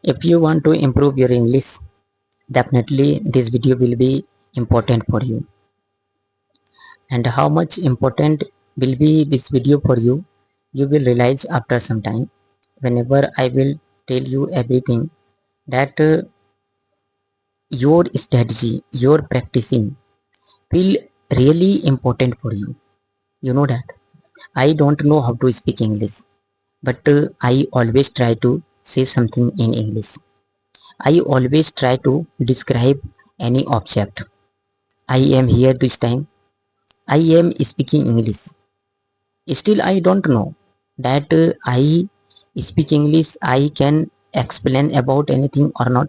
If you want to improve your English, definitely this video will be important for you. And how much important will be this video for you, you will realize after some time. Whenever I will tell you everything that your strategy, your practicing will really important for you. You know that I don't know how to speak English, but I always try to say something in English. I always try to describe any object. I am here this time. I am speaking English. Still, I don't know that I speak English. I can explain about anything or not.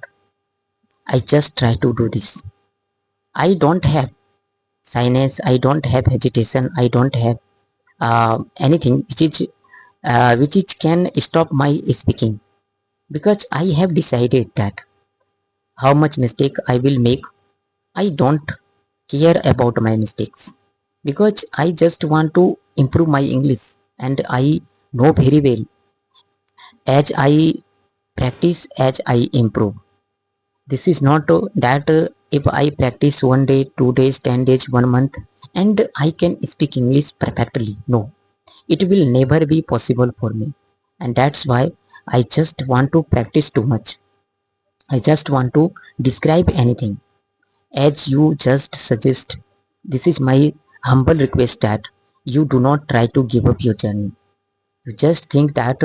I just try to do this. I don't have shyness. I don't have hesitation. I don't have anything which is can stop my speaking, because I have decided that how much mistake I will make, I don't care about my mistakes, because I just want to improve my English, and I know very well, as I practice, as I improve. This is not that if I practice 1 day, 2 days, 10 days, 1 month, and I can speak English perfectly. No, it will never be possible for me, and that's why I just want to practice too much. I just want to describe anything as you just suggest. This is my humble request that you do not try to give up your journey. You just think that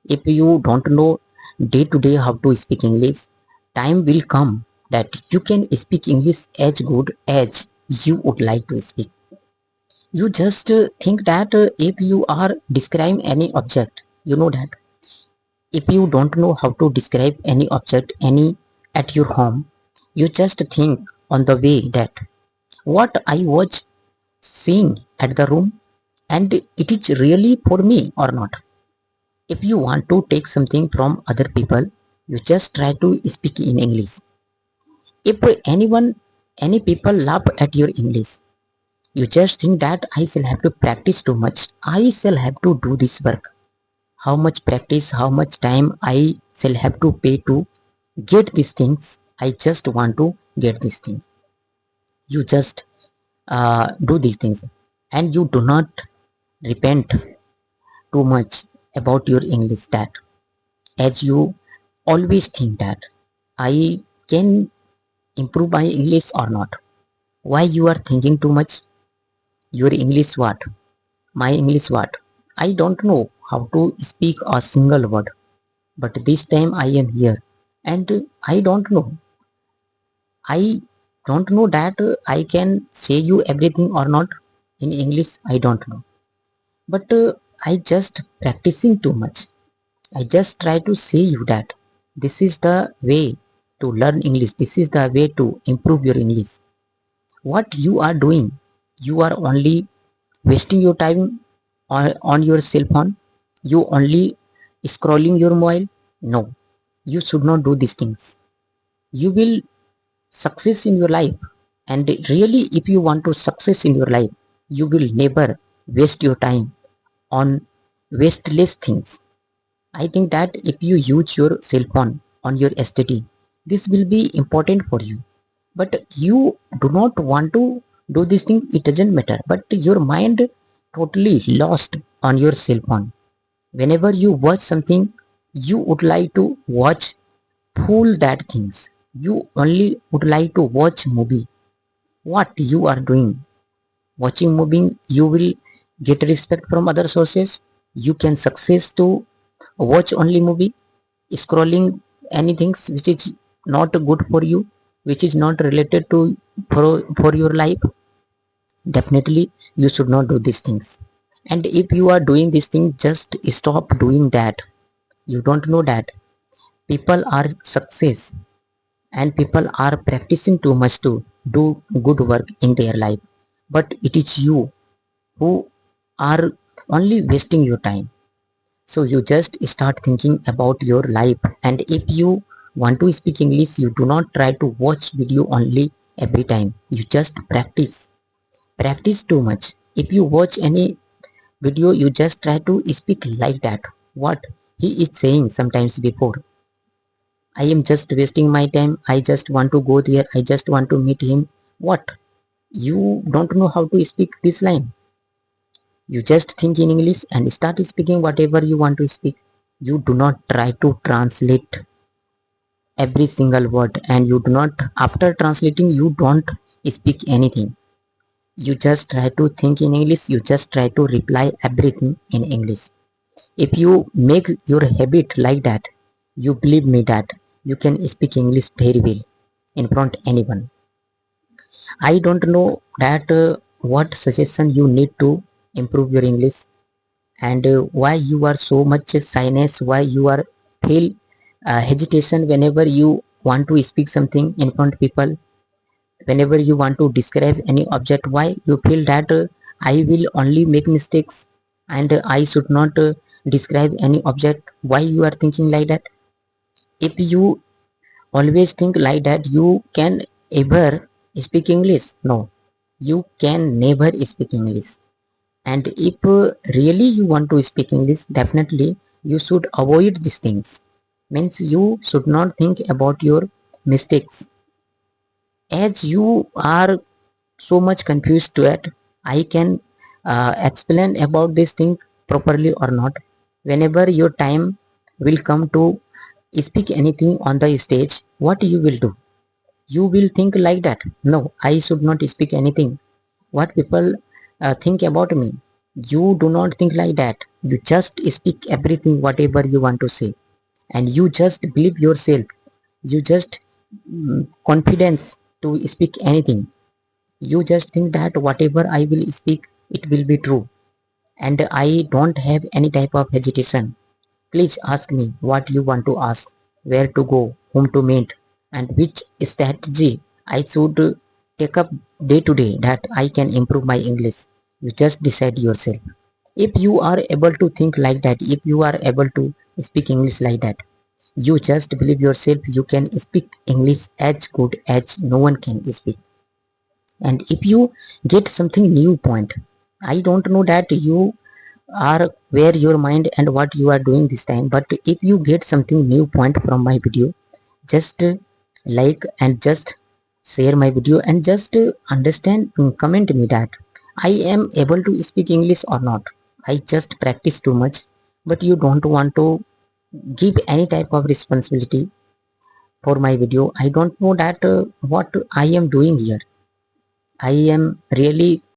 if you don't know day to day how to speak English, time will come that you can speak English as good as you would like to speak. You just think that if you are describing any object, you know that if you don't know how to describe any object any at your home, you just think on the way that what I was seeing at the room, and it is really for me or not. If you want to take something from other people, you just try to speak in English. If any people laugh at your English, you just think that I shall have to practice too much, I shall have to do this work. How much practice, how much time I shall have to pay to get these things. I just want to get this thing. You just do these things, and you do not repent too much about your English, that as you always think that I can improve my English or not. Why you are thinking too much? Your English what? My English what? I don't know how to speak a single word, but this time I am here, and I don't know. I don't know that I can say you everything or not in English. I don't know, but I just practicing too much. I just try to say you that this is the way to learn English. This is the way to improve your English. What you are doing, you are only wasting your time on your cell phone. You only scrolling your mobile. No, you should not do these things. You will success in your life, and really if you want to success in your life, you will never waste your time on wasteless things. I think that if you use your cell phone on your study, this will be important for you. But you do not want to do this thing, it doesn't matter. But your mind totally lost on your cell phone. Whenever you watch something, you would like to watch full that things. You only would like to watch movie. What you are doing? Watching movie, you will get respect from other sources. You can success to watch only movie, scrolling anything which is not good for you, which is not related to for your life. Definitely you should not do these things. And if you are doing this thing, just stop doing that. You don't know that people are success, and people are practicing too much to do good work in their life, but it is you who are only wasting your time. So you just start thinking about your life, and if you want to speak English, you do not try to watch video only every time. You just practice too much. If you watch any video, you just try to speak like that what he is saying sometimes before. I am just wasting my time. I just want to go there. I just want to meet him. What? You don't know how to speak this line. You just think in English and start speaking whatever you want to speak. You do not try to translate every single word, and you do not, after translating, you don't speak anything. You just try to think in English. You just try to reply everything in English. If you make your habit like that, you believe me that you can speak English very well in front anyone. I don't know that what suggestion you need to improve your English, and why you are so much shyness, why you are feel hesitation whenever you want to speak something in front people, whenever you want to describe any object, why you feel that I will only make mistakes and I should not describe any object. Why you are thinking like that? If you always think like that, you can ever speak English? No, you can never speak English. And if really you want to speak English, definitely you should avoid these things. Means you should not think about your mistakes. As you are so much confused to it, I can explain about this thing properly or not. Whenever your time will come to speak anything on the stage, what you will do? You will think like that. No, I should not speak anything. What people think about me? You do not think like that. You just speak everything, whatever you want to say, and you just believe yourself. You just confidence to speak anything. You just think that whatever I will speak, it will be true, and I don't have any type of hesitation. Please ask me what you want to ask, where to go, whom to meet, and which strategy I should take up day to day that I can improve my English. You just decide yourself. If you are able to think like that, if you are able to speak English like that, you just believe yourself you can speak English as good as no one can speak. And if you get something new point, I don't know that you are where your mind and what you are doing this time, but if you get something new point from my video, just like and just share my video and just understand, comment me that I am able to speak English or not. I just practice too much, but you don't want to give any type of responsibility for my video. I don't know that what I am doing here. I am really